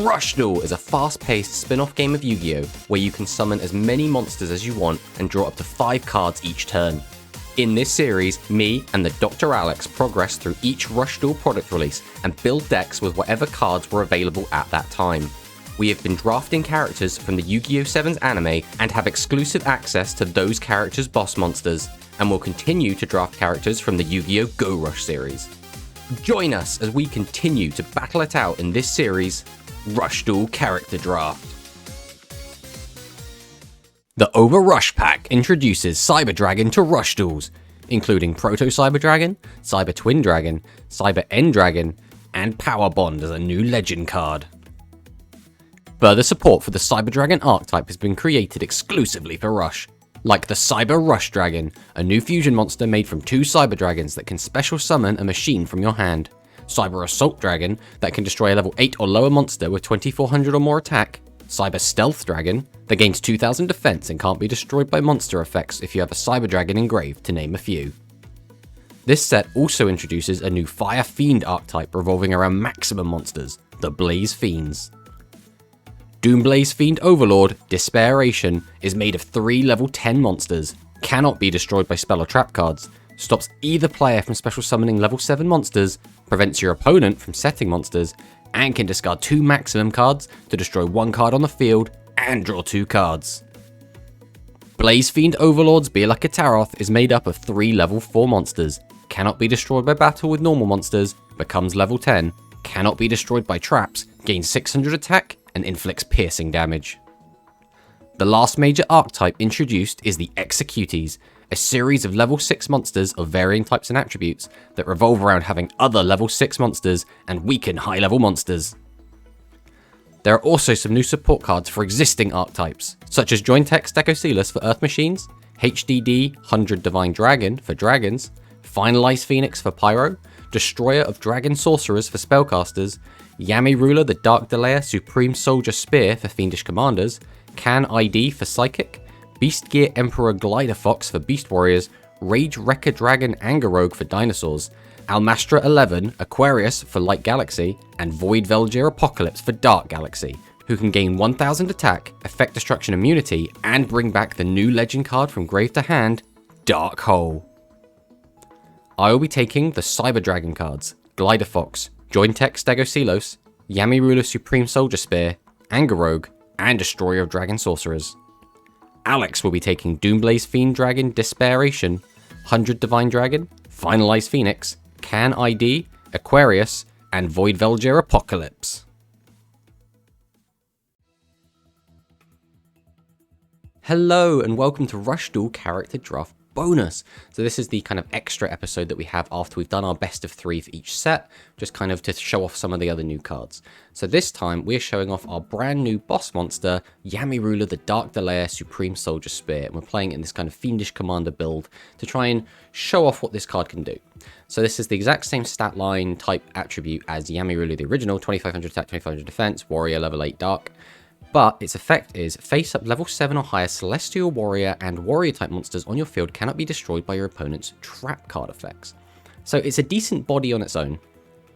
Rush Duel is a fast-paced spin-off game of Yu-Gi-Oh! Where you can summon as many monsters as you want and draw up to 5 cards each turn. In this series, me and the TheDrAlex progress through each Rush Duel product release and build decks with whatever cards were available at that time. We have been drafting characters from the Yu-Gi-Oh! 7's anime and have exclusive access to those characters' boss monsters, and will continue to draft characters from the Yu-Gi-Oh! Go Rush series. Join us as we continue to battle it out in this series, Rush Duel Character Draft. The Over Rush pack introduces Cyber Dragon to Rush Duels, including Proto Cyber Dragon, Cyber Twin Dragon, Cyber End Dragon, and Power Bond as a new legend card. Further support for the Cyber Dragon archetype has been created exclusively for Rush, like the Cyber Rush Dragon, a new fusion monster made from 2 Cyber Dragons that can special summon a machine from your hand, Cyber Assault Dragon that can destroy a level 8 or lower monster with 2400 or more attack, Cyber Stealth Dragon that gains 2000 defense and can't be destroyed by monster effects if you have a Cyber Dragon engraved, to name a few. This set also introduces a new Fire Fiend archetype revolving around maximum monsters, the Blaze Fiends. Doomblaze Fiend Overlord, Despairation, is made of 3 level 10 monsters, cannot be destroyed by spell or trap cards, stops either player from special summoning level 7 monsters, prevents your opponent from setting monsters, and can discard 2 maximum cards to destroy 1 card on the field and draw 2 cards. Blaze Fiend Overlord's Bila Kataroth is made up of 3 level 4 monsters, cannot be destroyed by battle with normal monsters, becomes level 10, cannot be destroyed by traps, gains 600 attack, and inflicts piercing damage. The last major archetype introduced is the Executes, a series of level 6 monsters of varying types and attributes that revolve around having other level 6 monsters and weaken high level monsters. There are also some new support cards for existing archetypes, such as Jointex Decocilus for Earth Machines, HDD 100 Divine Dragon for Dragons, Finalize Phoenix for Pyro, Destroyer of Dragon Sorcerers for Spellcasters, Yami Ruler the Dark Delayer Supreme Soldier Spear for Fiendish Commanders, Can ID for Psychic, Beast Gear Emperor Glider Fox for Beast Warriors, Rage Wrecker Dragon Anger Rogue for Dinosaurs, Almastra 11 Aquarius for Light Galaxy, and Void Velgir Apocalypse for Dark Galaxy, who can gain 1000 attack, effect destruction immunity, and bring back the new legend card from grave to hand, Dark Hole. I will be taking the Cyber Dragon cards, Glider Fox, Jointex Decocilus, Yami Ruler Supreme Soldier Spear, Anger Rogue, and Destroyer of Dragon Sorcerers. Alex will be taking Doomblaze Fiend Dragon Despairation, 100 Divine Dragon, Finalize Phoenix, Can ID, Aquarius, and Void Velgir Apocalypse. Hello and welcome to Rush Duel Character Draft Bonus. So this is the kind of extra episode that we have after we've done our best of 3 for each set, just kind of to show off some of the other new cards. So this time we're showing off our brand new boss monster, Yami Ruler the Dark Delayer Supreme Soldier Spear, and we're playing in this kind of Fiendish Commander build to try and show off what this card can do. So this is the exact same stat line type attribute as Yami Ruler the original, 2500 attack, 2500 defense, warrior level 8 dark. But its effect is, face up level 7 or higher Celestial Warrior and Warrior type monsters on your field cannot be destroyed by your opponent's trap card effects. So it's a decent body on its own,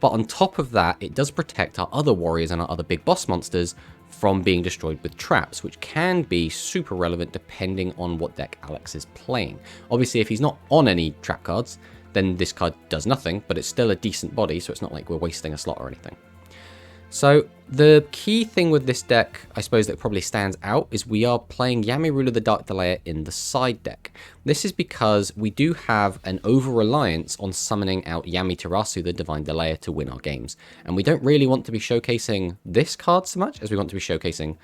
but on top of that it does protect our other warriors and our other big boss monsters from being destroyed with traps, which can be super relevant depending on what deck Alex is playing. Obviously if he's not on any trap cards, then this card does nothing, but it's still a decent body, so it's not like we're wasting a slot or anything. So the key thing with this deck, I suppose, that probably stands out is we are playing Yami Ruler the Dark Delayer in the side deck. This is because we do have an over-reliance on summoning out Yami Tarasu the Divine Delayer to win our games. And we don't really want to be showcasing this card so much as we want to be showcasing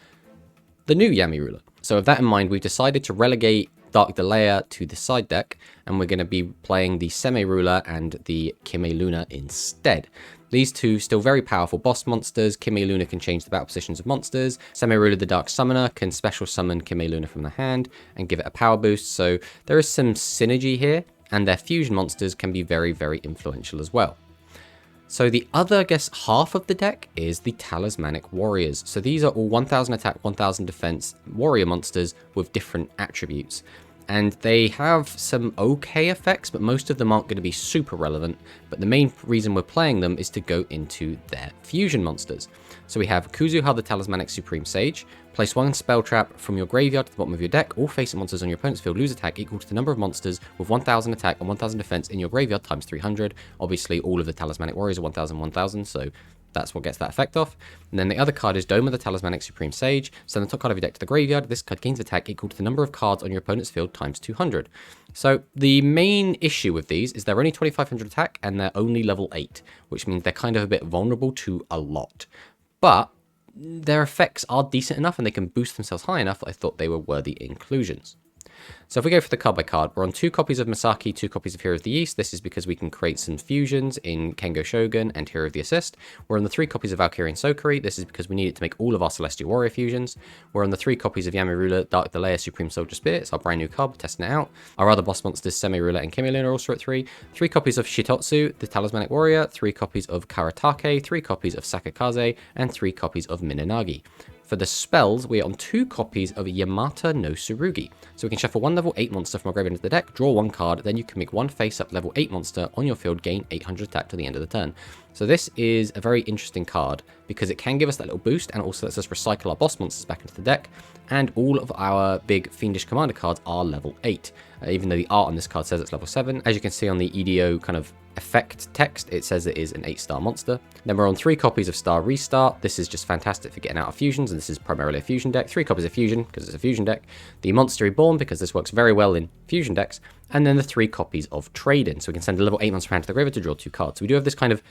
the new Yami Ruler. So with that in mind, we've decided to relegate Dark Delayer to the side deck, and we're going to be playing the Seme Ruler and the Kime Luna instead. These two still very powerful boss monsters. Kime Luna can change the battle positions of monsters. Seme Ruler the Dark Summoner can special summon Kime Luna from the hand and give it a power boost, so there is some synergy here, and their fusion monsters can be very, very influential as well. So the other, I guess, half of the deck is the Talismanic Warriors. So these are all 1000 attack, 1000 defense warrior monsters with different attributes. And they have some okay effects, but most of them aren't going to be super relevant. But the main reason we're playing them is to go into their fusion monsters. So we have Kuzuha the Talismanic Supreme Sage. Place one spell trap from your graveyard to the bottom of your deck. All face monsters on your opponent's field lose attack equal to the number of monsters with 1000 attack and 1000 defense in your graveyard times 300. Obviously, all of the Talismanic Warriors are 1000, 1000, so that's what gets that effect off. And then the other card is Doma the Talismanic Supreme Sage. Send the top card of your deck to the graveyard. This card gains attack equal to the number of cards on your opponent's field times 200. So the main issue with these is they're only 2500 attack and they're only level 8, which means they're kind of a bit vulnerable to a lot. But their effects are decent enough and they can boost themselves high enough that I thought they were worthy inclusions. So if we go for the card by card, we're on 2 copies of Masaki, 2 copies of Hero of the East. This is because we can create some fusions in Kengo Shogun and Hero of the Assist. We're on the 3 copies of Valkyrian Sokuri. This is because we need it to make all of our Celestial Warrior fusions. We're on the 3 copies of Yamirula, Dark Delaya, Supreme Soldier Spear. It's our brand new card, testing it out. Our other boss monsters, Semirula and Kimilin, are also at 3. 3 copies of Shitotsu, the Talismanic Warrior. 3 copies of Karatake. 3 copies of Sakakaze. And 3 copies of Minanagi. For the spells, we are on 2 copies of Yamata no Tsurugi. So we can shuffle 1 level 8 monster from our graveyard into the deck, draw 1 card, then you can make 1 face-up level 8 monster on your field, gain 800 attack to the end of the turn. So this is a very interesting card because it can give us that little boost and also lets us recycle our boss monsters back into the deck. And all of our big Fiendish Commander cards are level 8, even though the art on this card says it's level 7. As you can see on the EDO kind of effect text, it says it is an 8-star monster. Then we're on 3 copies of Star Restart. This is just fantastic for getting out of fusions, and this is primarily a fusion deck. 3 copies of Fusion, because it's a fusion deck. The Monster Reborn, because this works very well in fusion decks. And then the 3 copies of Trade-In, so we can send a level 8 monster hand to the graveyard to draw 2 cards. So we do have this kind of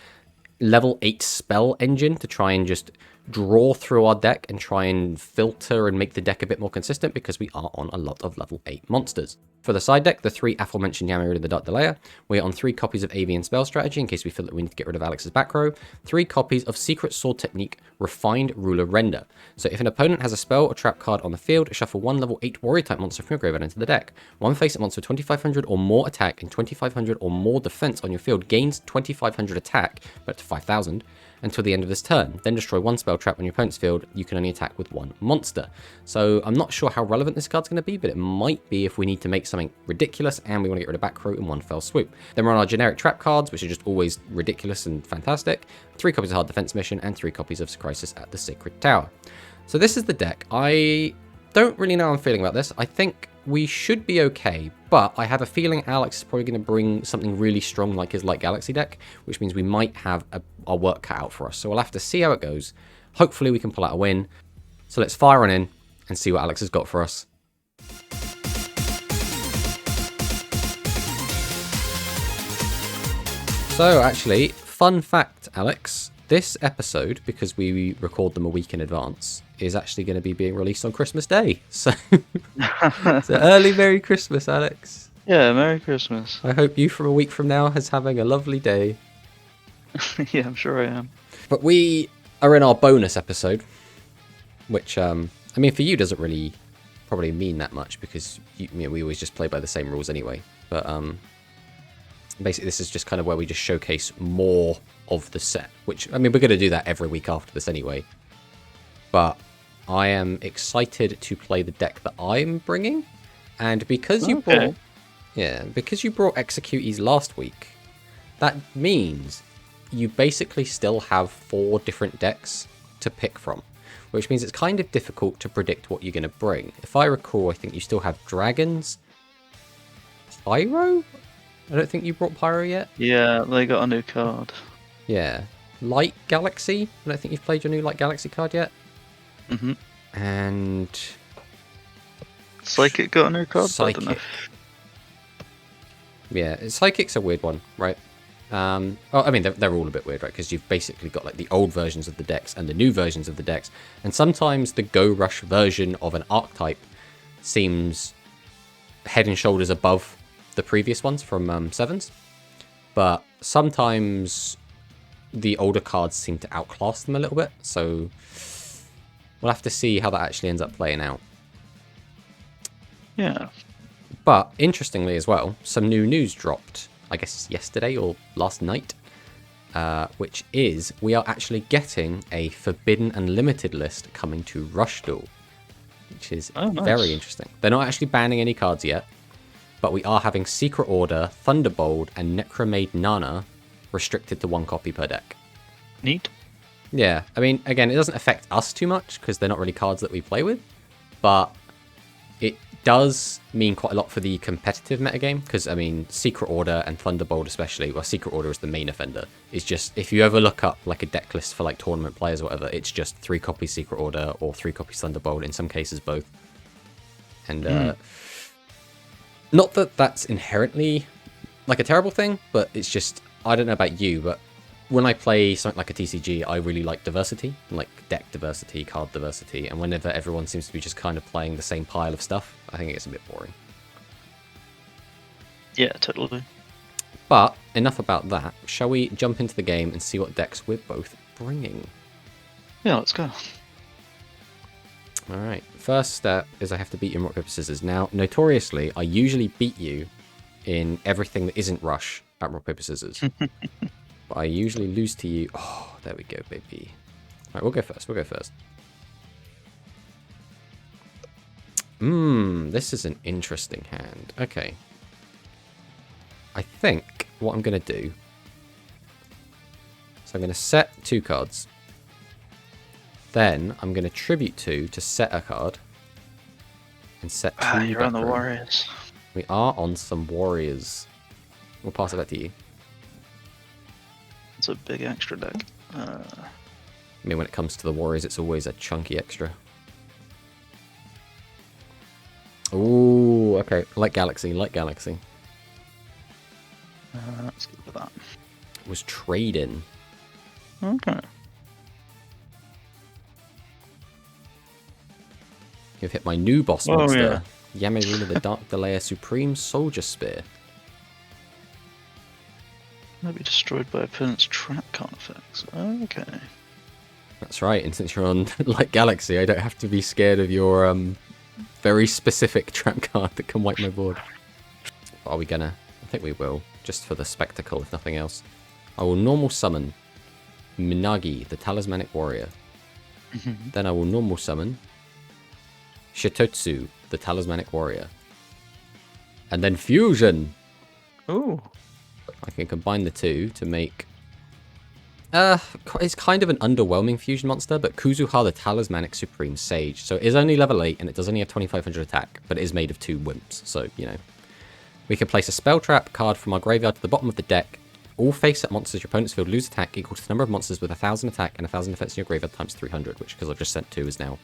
level 8 spell engine to try and just draw through our deck and try and filter and make the deck a bit more consistent because we are on a lot of level 8 monsters. For the side deck, the 3 aforementioned Yamirula the Dark Delaya. We're on 3 copies of Avian Spell Strategy in case we feel that we need to get rid of Alex's back row. 3 copies of Secret Sword Technique Refined Ruler Render. So if an opponent has a spell or trap card on the field, shuffle 1 level 8 warrior type monster from your graveyard into the deck. 1 face-up monster with 2500 or more attack and 2500 or more defense on your field gains 2500 attack, but to 5000. Until the end of this turn. Then destroy 1 spell trap on your opponent's field. You can only attack with 1 monster. So I'm not sure how relevant this card's going to be, but it might be if we need to make something ridiculous and we want to get rid of back row in 1 fell swoop. Then we're on our generic trap cards, which are just always ridiculous and fantastic. 3 copies of Hard Defense Mission and 3 copies of Crisis at the Sacred Tower. So this is the deck. I don't really know how I'm feeling about this. I think we should be okay, but I have a feeling Alex is probably going to bring something really strong like his Light Galaxy deck, which means we might have our work cut out for us. So we'll have to see how it goes. Hopefully we can pull out a win. So let's fire on in and see what Alex has got for us. So actually, fun fact, Alex, this episode, because we record them a week in advance, is actually going to be being released on Christmas Day. So, so early Merry Christmas, Alex. Yeah, Merry Christmas. I hope you from a week from now is having a lovely day. Yeah, I'm sure I am. But we are in our bonus episode, which, I mean, for you doesn't really probably mean that much because we always just play by the same rules anyway. But basically, this is just kind of where we just showcase more of the set, which, I mean, we're going to do that every week after this anyway. But I am excited to play the deck that I'm bringing. And because you brought Executees last week, that means you basically still have 4 different decks to pick from, which means it's kind of difficult to predict what you're going to bring. If I recall, I think you still have Dragons, Pyro? I don't think you brought Pyro yet. Yeah, they got a new card. Yeah. Light Galaxy? I don't think you've played your new Light Galaxy card yet. Mm-hmm. And Psychic got a new card? Psychic. I don't know. Yeah, Psychic's a weird one, right? I mean, they're all a bit weird, right? Because you've basically got like the old versions of the decks and the new versions of the decks. And sometimes the Go Rush version of an archetype seems head and shoulders above the previous ones from Sevens. But sometimes the older cards seem to outclass them a little bit. So we'll have to see how that actually ends up playing out. Yeah. But interestingly as well, some new news dropped, I guess yesterday or last night, which is we are actually getting a Forbidden Unlimited list coming to Rush Duel, which is nice. Very interesting. They're not actually banning any cards yet, but we are having Secret Order, Thunderbolt, and Necromade Nana restricted to 1 copy per deck. Neat. Yeah, I mean, again, it doesn't affect us too much because they're not really cards that we play with, but it does mean quite a lot for the competitive metagame because, I mean, Secret Order and Thunderbolt especially, well, Secret Order is the main offender. It's just, if you ever look up like a deck list for like tournament players or whatever, it's just 3 copies Secret Order or 3 copies Thunderbolt, in some cases both. And not that that's inherently like a terrible thing, but it's just, I don't know about you, but when I play something like a TCG, I really like diversity, like deck diversity, card diversity, and whenever everyone seems to be just kind of playing the same pile of stuff, I think it gets a bit boring. Yeah, totally. But enough about that. Shall we jump into the game and see what decks we're both bringing? Yeah, let's go. Alright, first step is I have to beat you in rock, paper, scissors. Now, notoriously, I usually beat you in everything that isn't rush at rock, paper, scissors. But I usually lose to you. Oh, there we go, baby. Alright, we'll go first. This is an interesting hand. Okay. I think what I'm going to do... So I'm going to set 2 cards. Then I'm going to tribute 2 to set a card. And set 2 you're on the Warriors. We are on some Warriors. We'll pass it back to you. It's a big extra deck. I mean, when it comes to the Warriors, it's always a chunky extra. Ooh, okay. Like Galaxy. Let's go with that. It was trading. Okay. You've hit my new boss monster. Yeah. Yamaruna the Dark Delaya Supreme Soldier Spear. Might be destroyed by opponent's trap card effects. Okay. That's right, and since you're on like Galaxy, I don't have to be scared of your very specific trap card that can wipe my board. Are we gonna? I think we will, just for the spectacle, if nothing else. I will normal summon Minagi, the Talismanic Warrior. Then I will normal summon Shitotsu, the Talismanic Warrior. And then fusion! Ooh. I can combine the 2 to make... it's kind of an underwhelming fusion monster, but Kuzuha the Talismanic Supreme Sage. So it is only level 8, and it does only have 2500 attack, but it is made of 2 wimps, so, you know. We can place a spell trap card from our graveyard to the bottom of the deck. All face-up monsters your opponent's field lose attack equal to the number of monsters with 1000 attack and 1000 defense in your graveyard times 300, which, because I've just sent 2, is now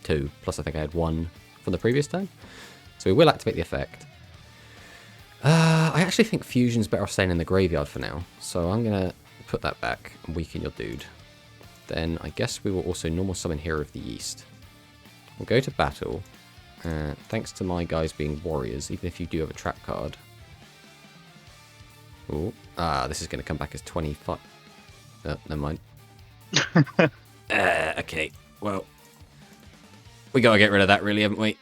2. Plus, I think I had 1 from the previous turn. So we will activate the effect. I actually think fusion's better off staying in the graveyard for now, so I'm going to put that back and weaken your dude. Then I guess we will also normal summon Hero of the East. We'll go to battle. Thanks to my guys being warriors, even if you do have a trap card. Ooh. This is going to come back as 25. Oh, never mind. Okay, well. We got to get rid of that, really, haven't we?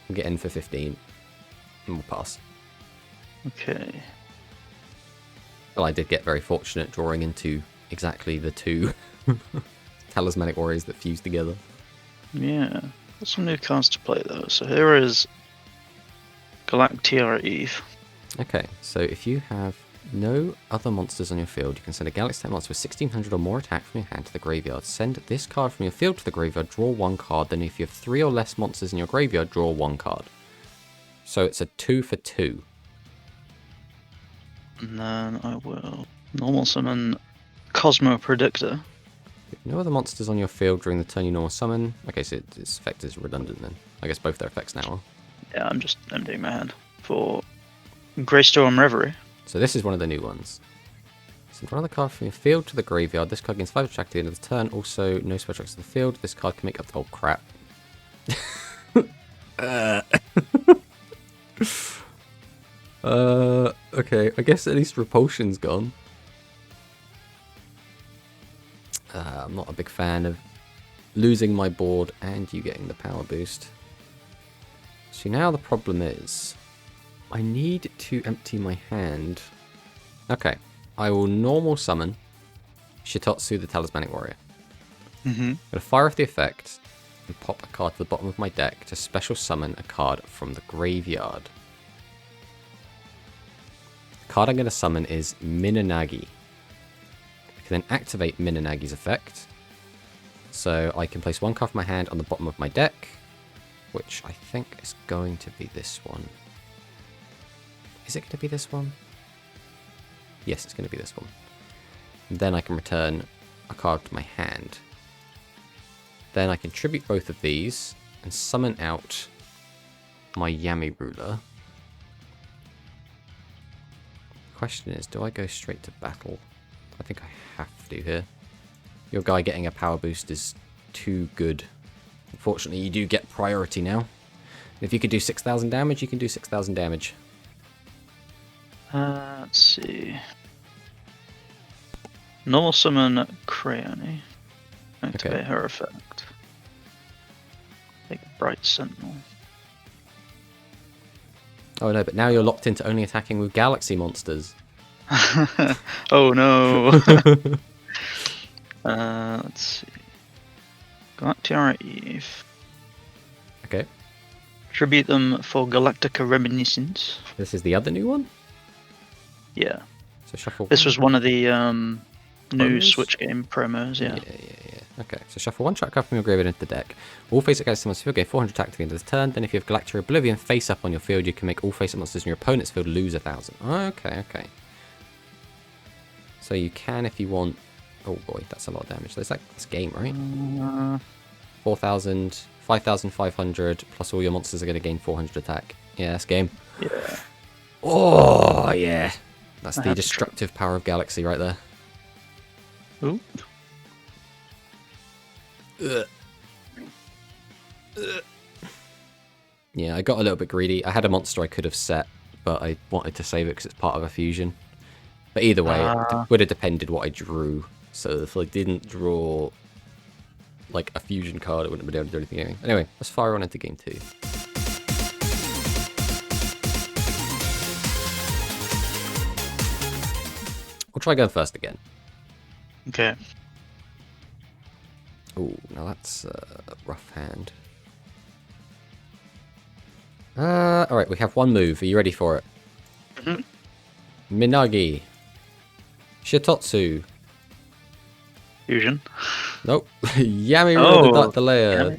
We'll get in for 15. And we'll pass. Okay. Well, I did get very fortunate drawing into exactly the 2 Talismanic Warriors that fused together. Yeah. Got some new cards to play, though. So here is Galactic Tiara Eve. Okay, so if you have no other monsters on your field, you can send a Galaxy type monster with 1600 or more attack from your hand to the graveyard. Send this card from your field to the graveyard, draw 1 card. Then if you have 3 or less monsters in your graveyard, draw 1 card. So it's a 2 for 2. And then I will normal summon Cosmo Predictor. No other monsters on your field during the turn you normal summon. Okay, so its effect is redundant then. I guess both their effects now are. Yeah, I'm just emptying my hand for Greystorm Reverie. So this is one of the new ones. Send one other card from your field to the graveyard. This card gains 5 attack at the end of the turn. Also, no spell tracks to the field. This card can make up the whole crap. Okay, I guess at least Repulsion's gone. I'm not a big fan of losing my board and you getting the power boost. So now the problem is, I need to empty my hand. Okay, I will normal summon Shitotsu the Talismanic Warrior. Mm-hmm. I'm going to fire off the effect, and pop a card to the bottom of my deck to special summon a card from the graveyard. The card I'm going to summon is Minanagi. I can then activate Minanagi's effect. So I can place one card from my hand on the bottom of my deck, which I think is going to be this one. Is it going to be this one? Yes, it's going to be this one. And then I can return a card to my hand. Then I can tribute both of these and summon out my Yami Ruler. The question is, do I go straight to battle? I think I have to here. Your guy getting a power boost is too good. Unfortunately, you do get priority now. If you could do 6,000 damage, you can do 6,000 damage. Let's see. Normal summon Crayony. Activate her effect. Take Bright Sentinel. Oh no, but now you're locked into only attacking with galaxy monsters. Oh no! Let's see. Galactiara Eve. Okay. Tribute them for Galactica Reminiscence. This is the other new one? Yeah. So shuffle. This was one of the new Promos? Switch game promos, yeah. Yeah. Okay, so shuffle one track card from your graveyard into the deck. All face-up guys summons field, gain 400 attack to the end of the turn. Then if you have Galactica Oblivion face up on your field, you can make all face-up monsters in your opponent's field lose 1,000. Okay. So you can if you want... Oh boy, that's a lot of damage. That's game, right? 4,000, 5,500, plus all your monsters are going to gain 400 attack. Yeah, that's game. Yeah. Oh, yeah. That's the destructive power of Galaxy right there. Ooh. Yeah, I got a little bit greedy. I had a monster I could have set, but I wanted to save it because it's part of a fusion. But either way, it would have depended what I drew. So if I didn't draw like a fusion card, I wouldn't have been able to do anything. Anyway, let's fire on into game 2. We'll try going first again. Okay. Oh, now that's a rough hand. Alright, we have one move. Are you ready for it? Mm-hmm. Minagi. Shitotsu. Fusion. Nope. Yami the Dark Layer.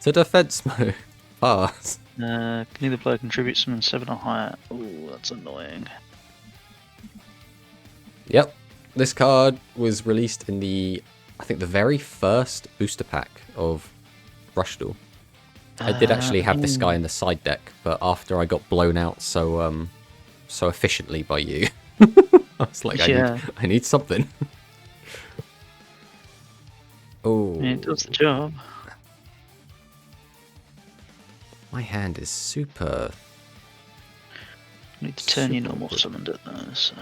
To defense mode. Pass. Can either player contribute summon 7 or higher? Ooh, that's annoying. Yep. This card was released in I think the very first booster pack of Rush Duel. I did actually have this guy in the side deck, but after I got blown out so efficiently by you, I was like, I need something. Oh, It does the job. My hand is super. I need to turn your normal good. summoned it though, so.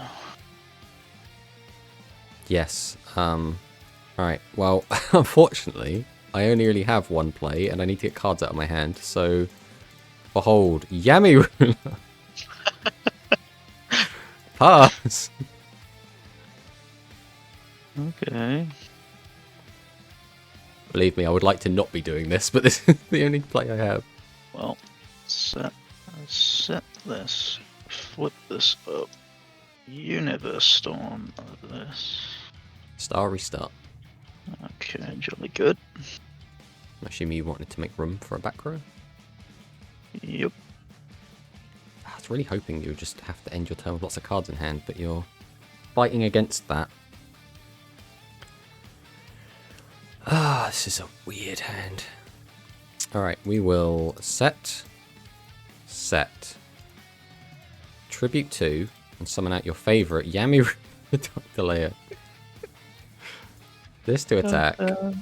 Yes. Alright, well, unfortunately, I only really have one play, and I need to get cards out of my hand, so... Behold, Yami Ruler! Pass! Okay. Believe me, I would like to not be doing this, but this is the only play I have. Well, set this, flip this up, Universe Storm over this. Star restart. Okay, jolly good. I'm assuming you wanted to make room for a back row? Yep. I was really hoping you would just have to end your turn with lots of cards in hand, but you're fighting against that. This is a weird hand. Alright, we will set. Tribute 2, and summon out your favourite Yami Dr. Layer. This to attack. We'll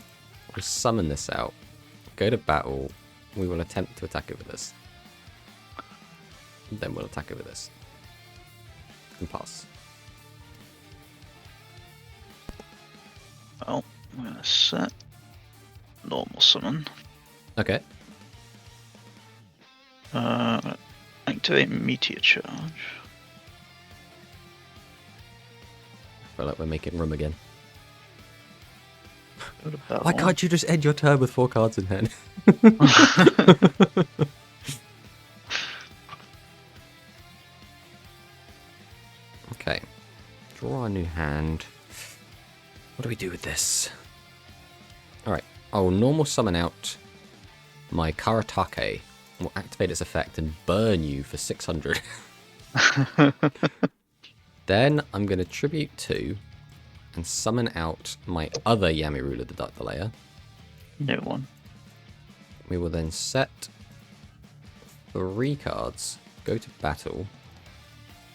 summon this out. Go to battle. We will attempt to attack over this. Then we'll attack over this. And pass. Well, I'm going to set normal summon. Okay. Activate Meteor Charge. I feel like we're making room again. Why can't you just end your turn with 4 cards in hand? Okay. Draw a new hand. What do we do with this? Alright. I'll normal summon out my Karatake. Will activate its effect and burn you for 600. Then I'm going to tribute 2 and summon out my other Yami Ruler, the Dark Layer. New one. We will then set 3 cards, go to battle,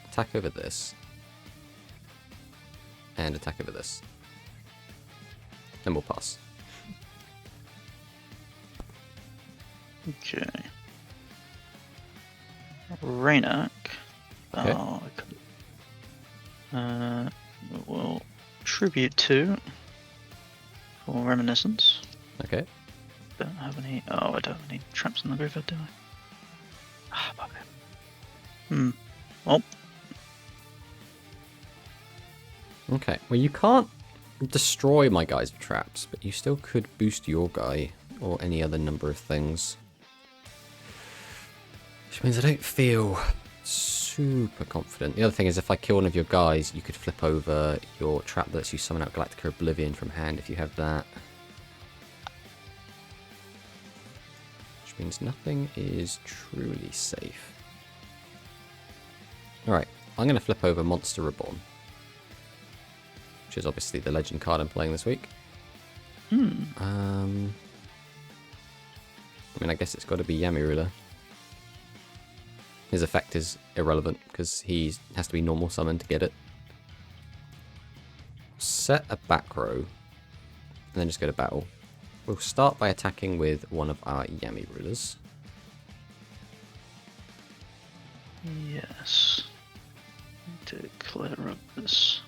attack over this, and attack over this. And we'll pass. Okay. Rainak. Okay. Oh, we'll tribute 2 for Reminiscence. Okay. Don't have any. Oh, I don't have any traps in the graveyard, do I? Ah, bugger. Oh. Okay. Well, you can't destroy my guy's traps, but you still could boost your guy or any other number of things. Which means I don't feel super confident. The other thing is if I kill one of your guys, you could flip over your trap that lets you summon out Galactica Oblivion from hand if you have that. Which means nothing is truly safe. Alright, I'm going to flip over Monster Reborn. Which is obviously the legend card I'm playing this week. I mean, I guess it's got to be Yami Ruler. His effect is irrelevant because he has to be normal summon to get it. Set a back row and then just go to battle. We'll start by attacking with one of our Yami Rulers. Yes. Need to clear up this.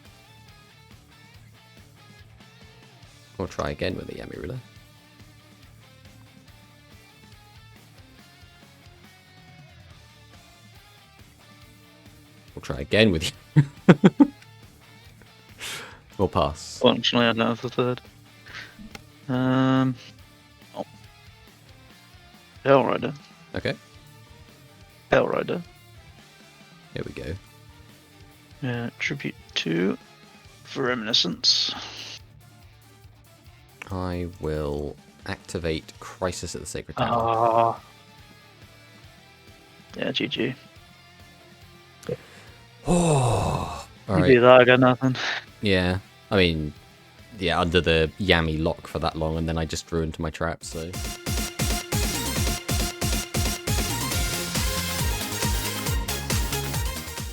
We'll try again with the Yami Ruler. We'll try again with you. We'll pass. Functionally, I don't have the third. Oh. Hell Rider. Okay, Hell Rider. here we go. Tribute 2 for Reminiscence. I will activate Crisis at the Sacred Tower. Ah. Yeah, GG. Oh, You alright. do that, I got nothing. Yeah, I mean, yeah, under the Yami lock for that long, and then I just drew into my trap, so...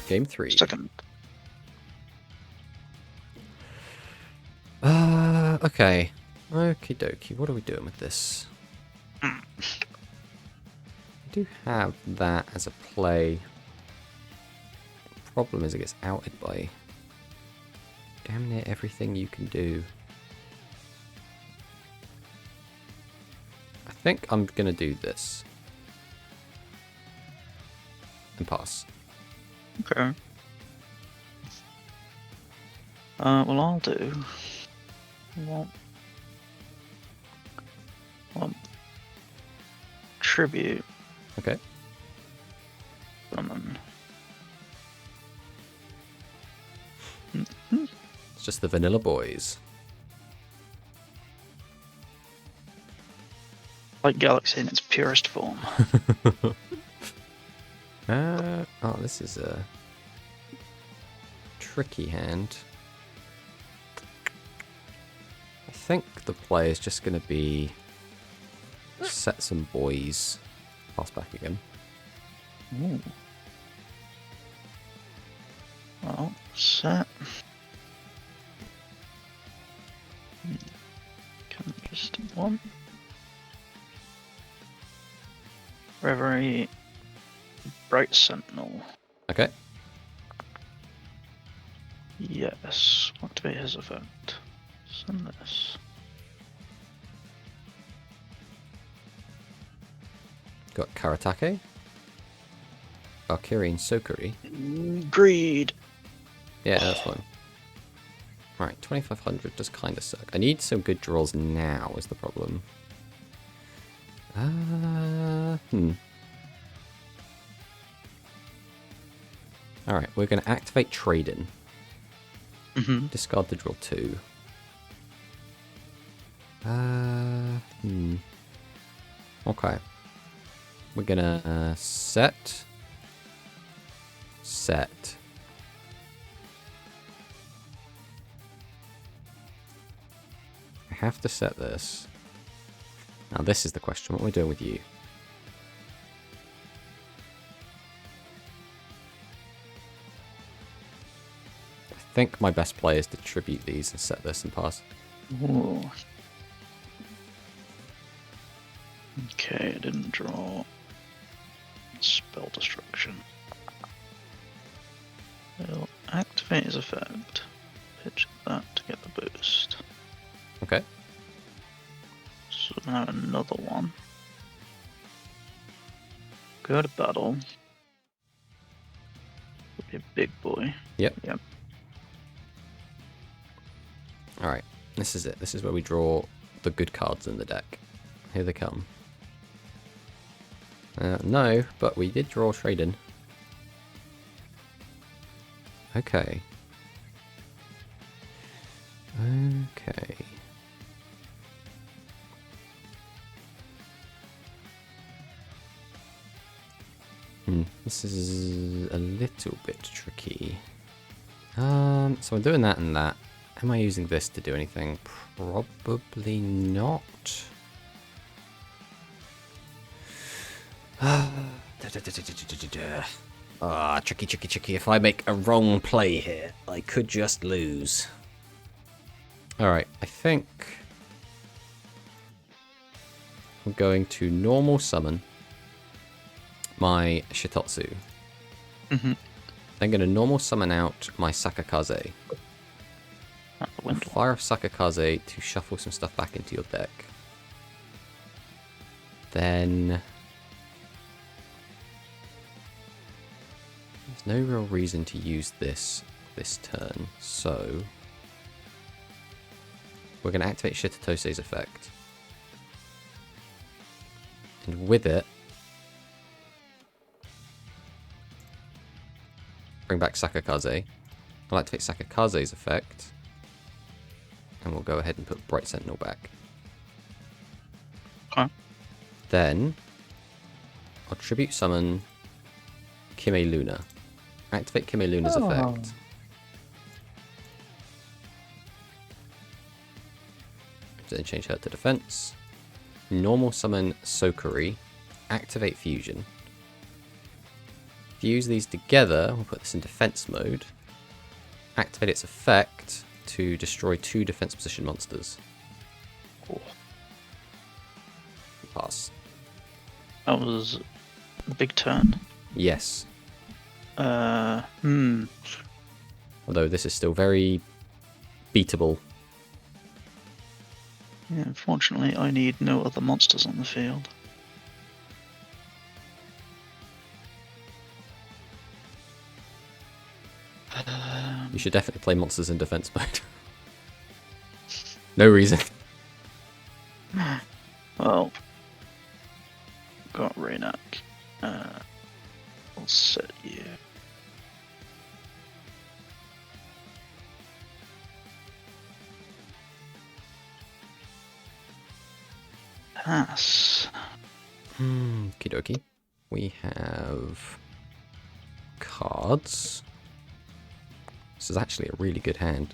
Game 3. Second. Okay. Okie dokie, what are we doing with this? I do have that as a play. Problem is it gets outed by damn near everything you can do. I think I'm gonna do this. And pass. Okay. Well, I'll do one tribute. Okay. Summon. It's just the vanilla boys. Like Galaxy in its purest form. Oh, this is a tricky hand. I think the play is just going to be set some boys, pass back again. Ooh. Well, set. Can just one. Reverie. Bright Sentinel. Okay. Yes. Activate his effect. Send this. Got Karatake. Valkyrian Sokuri. Greed. Yeah, that's fine. Right, 2500 does kind of suck. I need some good draws now is the problem. Alright, we're going to activate Trading. Discard the draw 2. Okay. We're going to set. I have to set this. Now this is the question. What are we doing with you? I think my best play is to tribute these and set this and pass. Ooh. Okay, I didn't draw spell destruction. I'll activate his effect. Pitch that to get the boost. Okay. So now another one. Go to battle. Would be a big boy. Yep. Yep. Alright, this is it. This is where we draw the good cards in the deck. Here they come. No, but we did draw Trading. Okay. Okay. This is a little bit tricky. So I'm doing that and that. Am I using this to do anything? Probably not. Tricky. If I make a wrong play here, I could just lose. Alright, I think I'm going to normal summon my Shitotsu. Then going to normal summon out my Sakakaze. Fire off Sakakaze to shuffle some stuff back into your deck. Then there's no real reason to use this turn, so we're going to activate Shitatose's effect. And with it, bring back Sakakaze. I'll activate Sakakaze's effect. And we'll go ahead and put Bright Sentinel back. Okay. Then I'll tribute summon Kime Luna. Activate Kime Luna's effect. Then change her to defense. Normal summon Sokuri. Activate Fusion. Fuse these together. We'll put this in defense mode. Activate its effect to destroy 2 defense position monsters. Cool. Pass. That was a big turn. Yes. Although this is still very beatable. Yeah, unfortunately, I need no other monsters on the field. You should definitely play monsters in defense mode. No reason. Well, got Raynak. I'll set you. Pass. Okie. We have cards. This is actually a really good hand.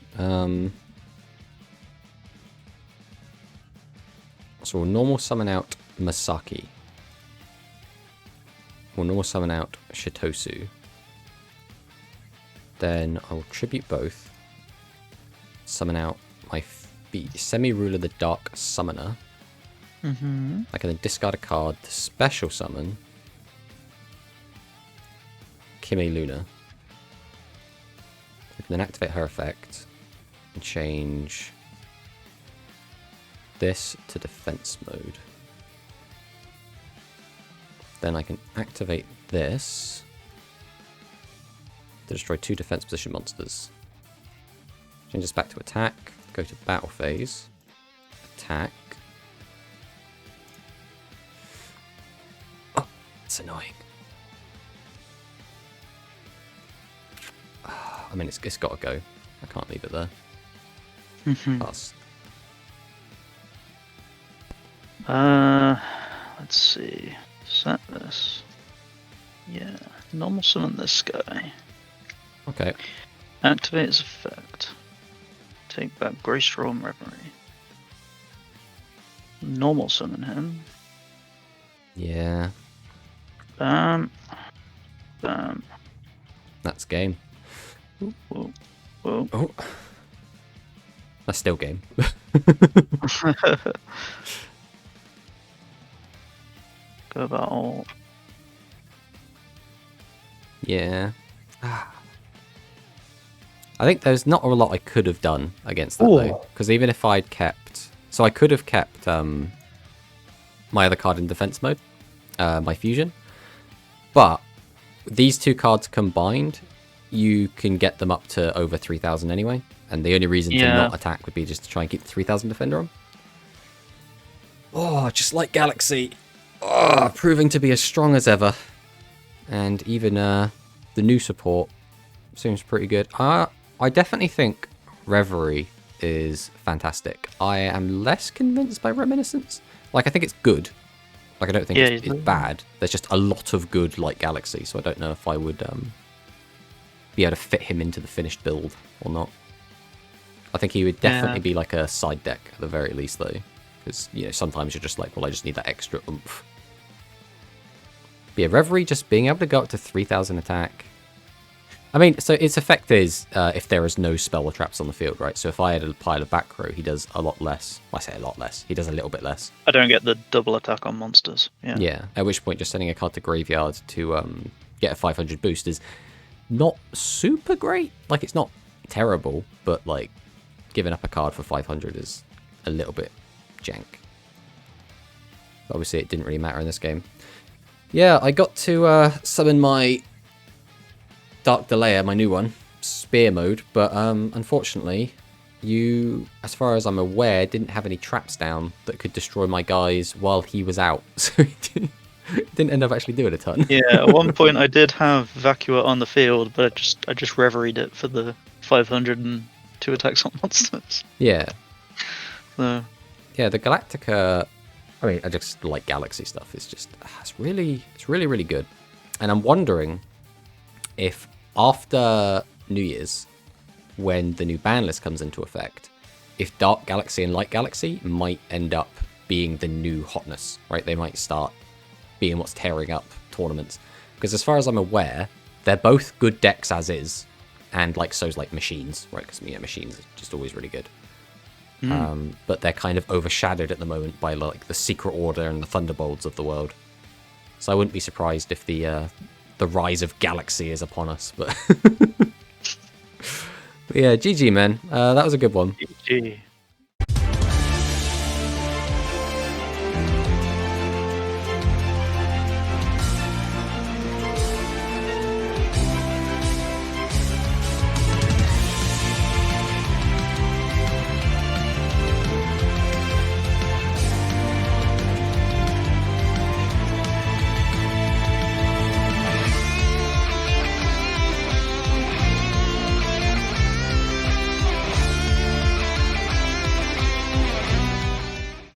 So we'll normal summon out Masaki. We'll normal summon out Shitosu. Then I will tribute both. Summon out my Semi-Ruler the Dark Summoner. I can then discard a card to special summon Kime Luna. We can then activate her effect and change this to defense mode. Then I can activate this to destroy 2 defense position monsters. Change this back to attack. Go to battle phase. Attack. Oh, it's annoying. I mean, it's got to go. I can't leave it there. Pass. Let's see. Set this. Yeah. Normal summon this guy. Okay. Activate his effect. Take back Greystorm Reverie. Normal summon him. Yeah. Bam. Bam. That's game. Whoa. Whoa. Oh. That's still game. Go about all. Yeah. I think there's not a lot I could have done against that, though. Because even if I'd kept... So I could have kept my other card in defense mode, my fusion. But these two cards combined, you can get them up to over 3,000 anyway. And the only reason to not attack would be just to try and keep the 3,000 defender on. Oh, just like Galaxy. Oh, proving to be as strong as ever. And even the new support seems pretty good. I definitely think Reverie is fantastic. I am less convinced by Reminiscence. Like, I think it's good. Like, I don't think it's bad. There's just a lot of good like Galaxy, so I don't know if I would be able to fit him into the finished build or not. I think he would definitely be like a side deck at the very least, though. Because, you know, sometimes you're just like, well, I just need that extra oomph. But yeah, Reverie just being able to go up to 3,000 attack. I mean, so its effect is if there is no spell or traps on the field, right? So if I had a pile of back row, he does a lot less. I say a lot less. He does a little bit less. I don't get the double attack on monsters. Yeah. Yeah. At which point, just sending a card to graveyard to get a 500 boost is not super great. Like, it's not terrible, but like giving up a card for 500 is a little bit jank. But obviously, it didn't really matter in this game. Yeah, I got to summon my Dark Delayer, my new one, spear mode, but unfortunately, you, as far as I'm aware, didn't have any traps down that could destroy my guys while he was out, so he didn't end up actually doing a ton. Yeah, at one point I did have Vacua on the field, but I just reveried it for the 502 attacks on monsters. Yeah. So. Yeah, the Galactica, I mean, I just like Galaxy stuff. It's just, it's really, really good. And I'm wondering if after New Year's, when the new ban list comes into effect, if Dark Galaxy and Light Galaxy might end up being the new hotness, right? They might start being what's tearing up tournaments. Because as far as I'm aware, they're both good decks as is, and like so's like Machines, right? Because Machines are just always really good. But they're kind of overshadowed at the moment by like the Secret Order and the Thunderbolts of the world. So I wouldn't be surprised if the rise of Galaxy is upon us. But, but yeah, GG, man. That was a good one. GG.